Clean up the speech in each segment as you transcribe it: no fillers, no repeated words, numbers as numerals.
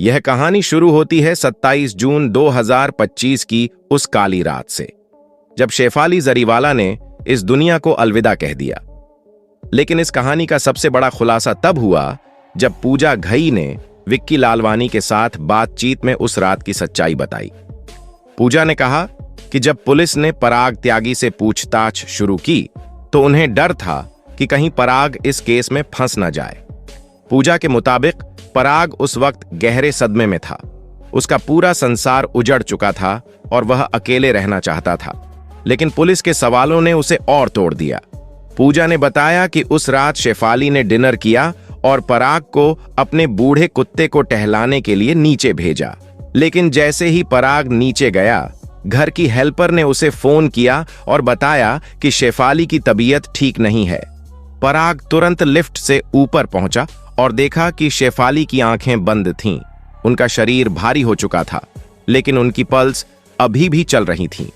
यह कहानी शुरू होती है 27 जून 2025 की उस काली रात से, जब शेफाली जरीवाला ने इस दुनिया को अलविदा कह दिया। लेकिन इस कहानी का सबसे बड़ा खुलासा तब हुआ जब पूजा घई ने विक्की लालवानी के साथ बातचीत में उस रात की सच्चाई बताई। पूजा ने कहा कि जब पुलिस ने पराग त्यागी से पूछताछ शुरू की तो उन्हें डर था कि कहीं पराग इस केस में फंस न जाए। पूजा के मुताबिक पराग उस वक्त गहरे सदमे में था। उसका पूरा संसार उजड़ चुका था और वह अकेले रहना चाहता था, लेकिन पुलिस के सवालों ने उसे और तोड़ दिया। पूजा ने बताया कि उस रात शेफाली ने डिनर किया और पराग को अपने बूढ़े कुत्ते को टहलाने के लिए नीचे भेजा। लेकिन जैसे ही पराग नीचे गया, घर की हेल्पर ने उसे फोन किया और बताया कि शेफाली की तबीयत ठीक नहीं है। पराग तुरंत लिफ्ट से ऊपर पहुंचा और देखा कि शेफाली की आंखें बंद थीं। उनका शरीर भारी हो चुका था, लेकिन उनकी पल्स अभी भी चल रही थीं।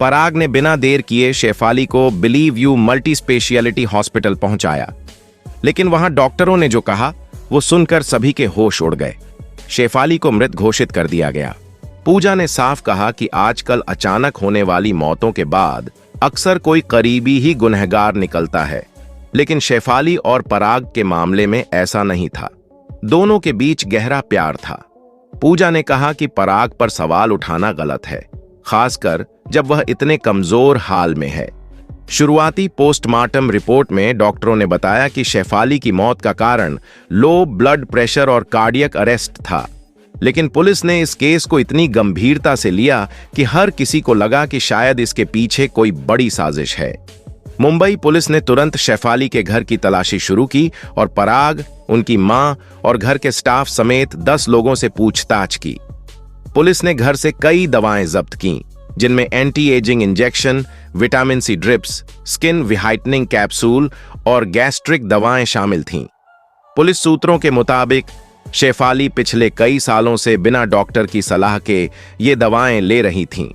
पराग ने बिना देर किए शेफाली को believe you multi speciality hospital पहुंचाया, लेकिन वहां डॉक्टरों ने जो कहा वो सुनकर सभी के होश उड़ गए। शेफाली को मृत घोषित कर दिया गया। पूजा ने साफ कहा कि आजकल अचानक होने वाली मौतों के बाद अक्सर कोई करीबी ही गुनहगार निकलता है, लेकिन शेफाली और पराग के मामले में ऐसा नहीं था। दोनों के बीच गहरा प्यार था। पूजा ने कहा कि पराग पर सवाल उठाना गलत है, खासकर जब वह इतने कमजोर हाल में है। शुरुआती पोस्टमार्टम रिपोर्ट में डॉक्टरों ने बताया कि शेफाली की मौत का कारण लो ब्लड प्रेशर और कार्डियक अरेस्ट था, लेकिन पुलिस ने इस केस को इतनी गंभीरता से लिया कि हर किसी को लगा कि शायद इसके पीछे कोई बड़ी साजिश है। मुंबई पुलिस ने तुरंत शेफाली के घर की तलाशी शुरू की और पराग, उनकी मां और घर के स्टाफ समेत 10 लोगों से पूछताछ की। पुलिस ने घर से कई दवाएं जब्त कीं, जिनमें anti ageing injection, vitamin C drips, skin whitening capsule और गैस्ट्रिक दवाएं शामिल थीं। पुलिस सूत्रों के मुताबिक शेफाली पिछले कई सालों से बिना डॉक्टर की सलाह के ये दवाएं ले रही थीं।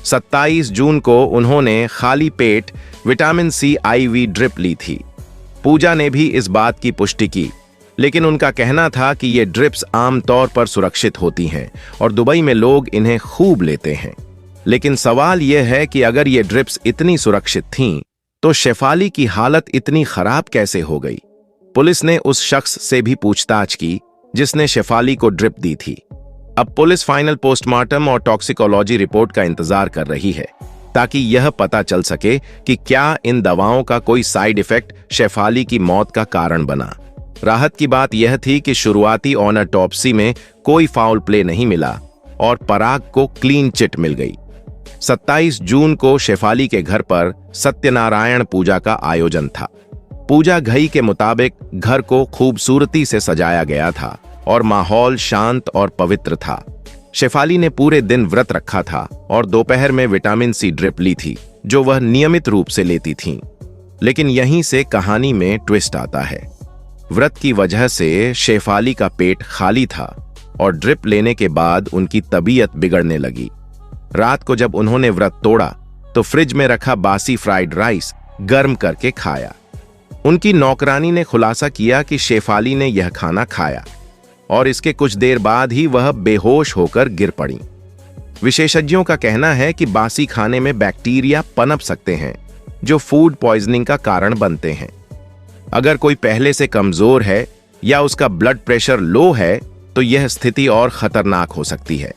27 जून को उन्होंने खाली पेट विटामिन सी IV ड्रिप ली थी। पूजा ने भी इस बात की पुष्टि की, लेकिन उनका कहना था कि ये ड्रिप्स आमतौर पर सुरक्षित होती हैं और दुबई में लोग इन्हें खूब लेते हैं। लेकिन सवाल यह है कि अगर ये ड्रिप्स इतनी सुरक्षित थीं, तो शेफाली की हालत इतनी खराब कैसे हो गई? पुलिस ने उस शख्स से भी पूछताछ की जिसने शेफाली को ड्रिप दी थी। अब पुलिस फाइनल पोस्टमार्टम और टॉक्सिकोलॉजी रिपोर्ट का इंतजार कर रही है, ताकि यह पता चल सके कि क्या इन दवाओं का कोई साइड इफेक्ट शेफाली की मौत का कारण बना। राहत की बात यह थी कि शुरुआती ऑटोप्सी में कोई फाउल प्ले नहीं मिला और पराग को क्लीन चिट मिल गई। 27 जून को शेफाली के घर पर सत्यनारायण पूजा का आयोजन था। पूजा घई के मुताबिक घर को खूबसूरती से सजाया गया था और माहौल शांत और पवित्र था। शेफाली ने पूरे दिन व्रत रखा था और दोपहर में विटामिन सी ड्रिप ली थी, जो वह नियमित रूप से लेती थीं। लेकिन यहीं से कहानी में ट्विस्ट आता है। व्रत की वजह से शेफाली का पेट खाली था और ड्रिप लेने के बाद उनकी तबीयत बिगड़ने लगी। रात को जब उन्होंने व्रत तोड़ा तो फ्रिज में रखा बासी फ्राइड राइस गर्म करके खाया। उनकी नौकरानी ने खुलासा किया कि शेफाली ने यह खाना खाया और इसके कुछ देर बाद ही वह बेहोश होकर गिर पड़ी। विशेषज्ञों का कहना है कि बासी खाने में बैक्टीरिया पनप सकते हैं, जो फूड पॉइजनिंग का कारण बनते हैं। अगर कोई पहले से कमजोर है या उसका ब्लड प्रेशर लो है, तो यह स्थिति और खतरनाक हो सकती है।